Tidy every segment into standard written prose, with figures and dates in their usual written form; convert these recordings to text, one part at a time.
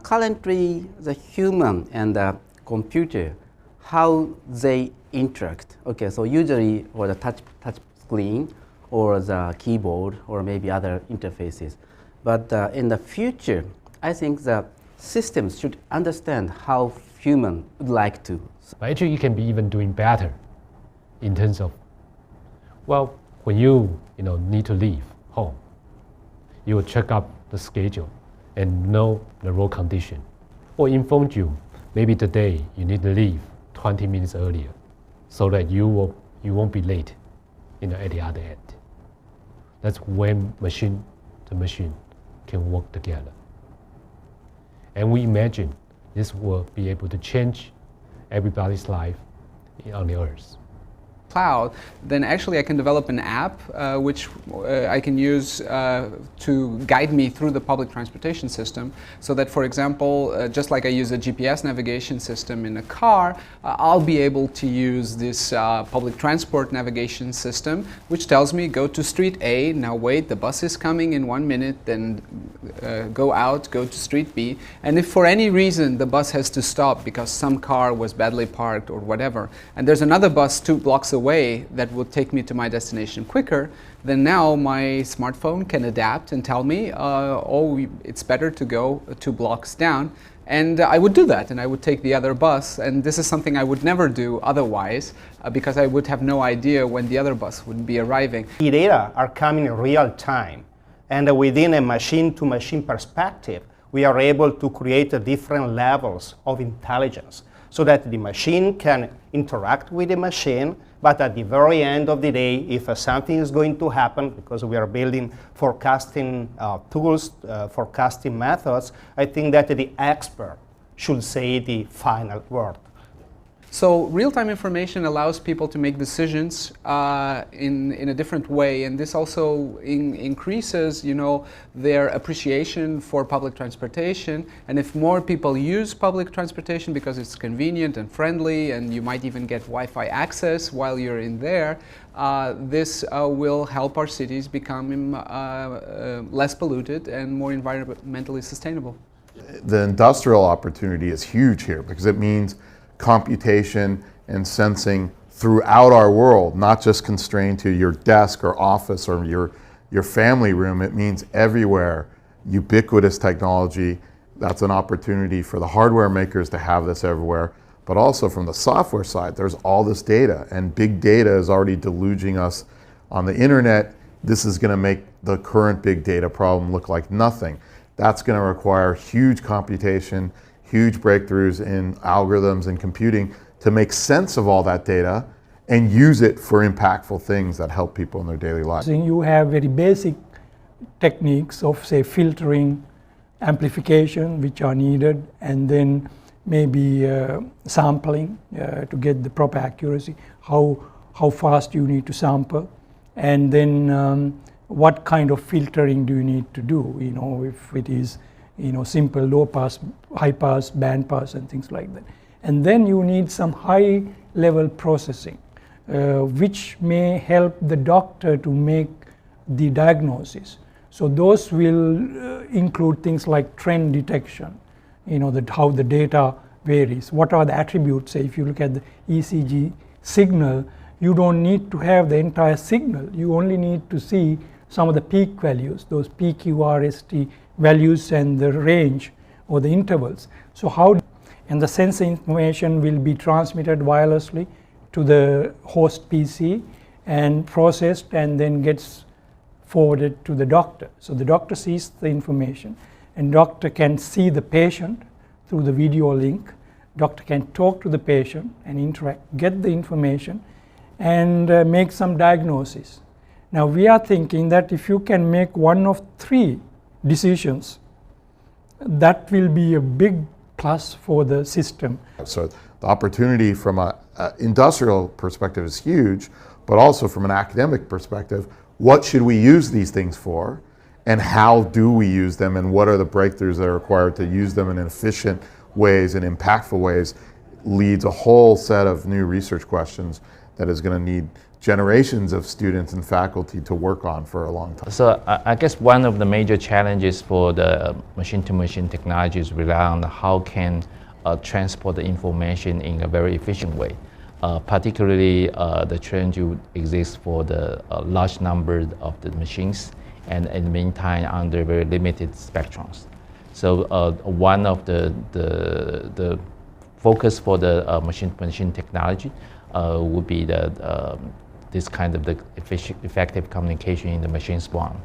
currently the human and the computer, how they interact. Okay, so usually or the touch screen or the keyboard or maybe other interfaces. But in the future, I think the systems should understand how human would like to. But actually, you can be even doing better in terms of, well, when you need to leave home, you will check up the schedule and know the road condition, or inform you maybe today you need to leave 20 minutes earlier, so that you won't be late at the other end. That's when machine to machine can work together. And we imagine this will be able to change everybody's life on the earth. Cloud, then actually I can develop an app which I can use to guide me through the public transportation system, so that, for example, just like I use a GPS navigation system in a car, I'll be able to use this public transport navigation system which tells me go to street A, now wait, the bus is coming in 1 minute, then go out, go to street B, and if for any reason the bus has to stop because some car was badly parked or whatever, and there's another bus 2 blocks away that will take me to my destination quicker, then now my smartphone can adapt and tell me, it's better to go 2 blocks down. And I would do that, and I would take the other bus, and this is something I would never do otherwise, because I would have no idea when the other bus would be arriving. The data are coming in real time, and within a machine-to-machine perspective, we are able to create different levels of intelligence, so that the machine can interact with the machine, but at the very end of the day, if something is going to happen, because we are building forecasting tools, forecasting methods, I think that the expert should say the final word. So real-time information allows people to make decisions in a different way, and this also increases, their appreciation for public transportation. And if more people use public transportation because it's convenient and friendly, and you might even get Wi-Fi access while you're in there, this will help our cities become less polluted and more environmentally sustainable. The industrial opportunity is huge here because it means computation and sensing throughout our world, not just constrained to your desk or office or your family room. It means everywhere, ubiquitous technology. That's an opportunity for the hardware makers to have this everywhere, but also from the software side, there's all this data, and big data is already deluging us on the internet. This is going to make the current big data problem look like nothing. That's going to require huge computation, huge breakthroughs in algorithms and computing to make sense of all that data and use it for impactful things that help people in their daily lives. So you have very basic techniques of, say, filtering, amplification, which are needed, and then maybe sampling to get the proper accuracy, how fast you need to sample, and then what kind of filtering do you need to do, if it is simple low pass, high pass, band pass, and things like that. And then you need some high level processing, which may help the doctor to make the diagnosis. So those will include things like trend detection, how the data varies. What are the attributes? Say if you look at the ECG signal, you don't need to have the entire signal. You only need to see some of the peak values, those PQRST values and the range or the intervals. So and the sensor information will be transmitted wirelessly to the host PC and processed and then gets forwarded to the doctor. So the doctor sees the information, and doctor can see the patient through the video link. Doctor can talk to the patient and interact, get the information, and make some diagnosis. Now we are thinking that if you can make one of 3 decisions, that will be a big plus for the system. So the opportunity from an industrial perspective is huge, but also from an academic perspective, what should we use these things for, and how do we use them, and what are the breakthroughs that are required to use them in efficient ways and impactful ways, leads a whole set of new research questions that is going to need generations of students and faculty to work on for a long time. So I guess one of the major challenges for the machine-to-machine technologies rely on how can transport the information in a very efficient way. Particularly the challenge exists for the large number of the machines, and in the meantime under very limited spectrums. So one of the focus for the machine-to-machine technology would be this kind of the effective communication in the machine swarm.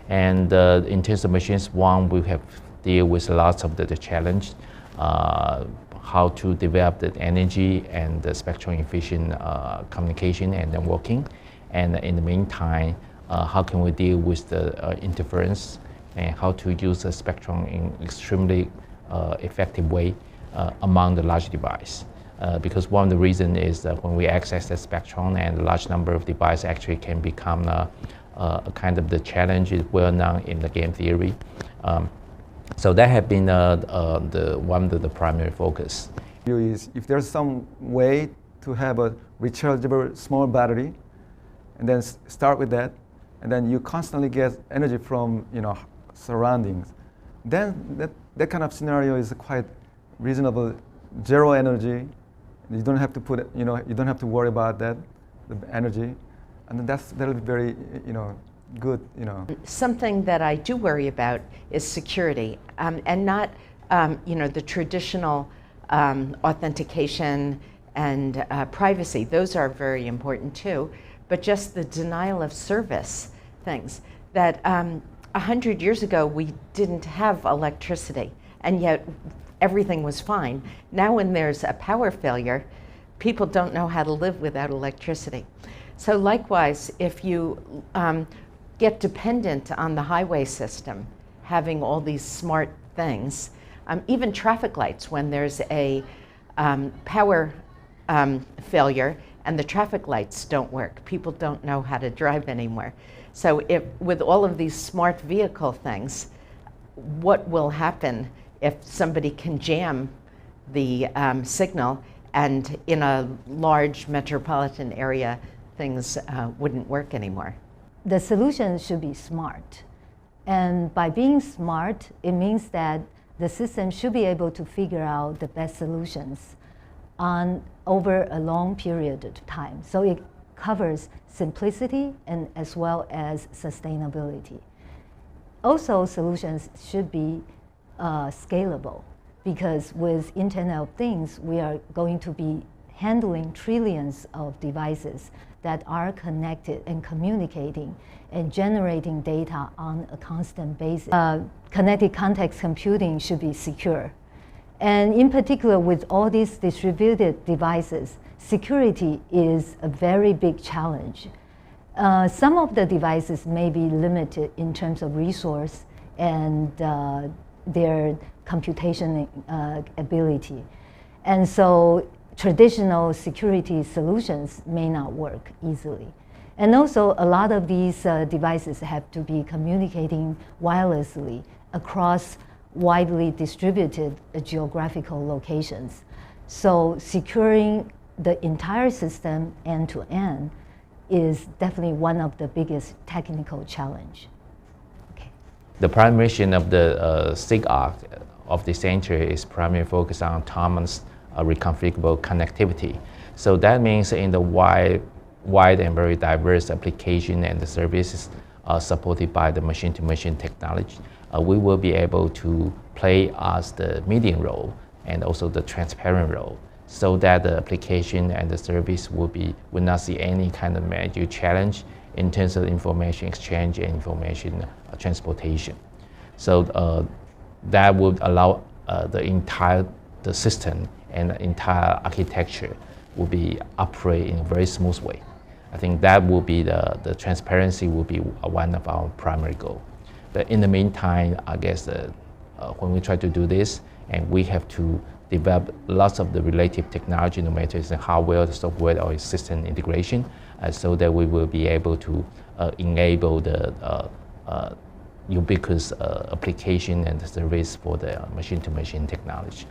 And in terms of machine swarm, we have deal with lots of the challenge, how to develop the energy and the spectrum efficient communication and then working. And in the meantime, how can we deal with the interference and how to use the spectrum in extremely effective way among the large device. Because one of the reasons is that when we access the spectrum and a large number of devices actually can become a kind of the challenge is well known in the game theory. So that has been one of the primary focus. Is if there's some way to have a rechargeable small battery, and then start with that, and then you constantly get energy from surroundings, then that kind of scenario is quite reasonable. Zero energy, you don't have to put it, you don't have to worry about that, the energy, and then that'll be very good. Something that I do worry about is security, and not the traditional authentication and privacy. Those are very important too, but just the denial of service things that 100 years ago we didn't have electricity, and yet everything was fine. Now when there's a power failure, people don't know how to live without electricity. So likewise, if you get dependent on the highway system, having all these smart things, even traffic lights, when there's a power failure and the traffic lights don't work, people don't know how to drive anymore. So with all of these smart vehicle things, what will happen if somebody can jam the signal, and in a large metropolitan area, things wouldn't work anymore? The solution should be smart. And by being smart, it means that the system should be able to figure out the best solutions over a long period of time. So it covers simplicity and as well as sustainability. Also, solutions should be scalable, because with Internet of Things, we are going to be handling trillions of devices that are connected and communicating and generating data on a constant basis. Connected context computing should be secure. And in particular, with all these distributed devices, security is a very big challenge. Some of the devices may be limited in terms of resource and their computation ability. And so traditional security solutions may not work easily. And also, a lot of these devices have to be communicating wirelessly across widely distributed geographical locations. So securing the entire system end to end is definitely one of the biggest technical challenge. Okay. The prime mission of the SIG-ARC of the center is primarily focused on autonomous reconfigurable connectivity. So that means in the wide and very diverse application and the services supported by the machine-to-machine technology, we will be able to play as the medium role and also the transparent role, so that the application and the service will not see any kind of major challenge in terms of information exchange and information transportation. So that would allow the entire system and the entire architecture will be operate in a very smooth way. I think that will be the transparency will be one of our primary goal. But in the meantime, I guess when we try to do this, and we have to develop lots of the related technology, no matter it's the hardware, the software, or system integration, so that we will be able to enable the ubiquitous application and service for the machine-to-machine technology.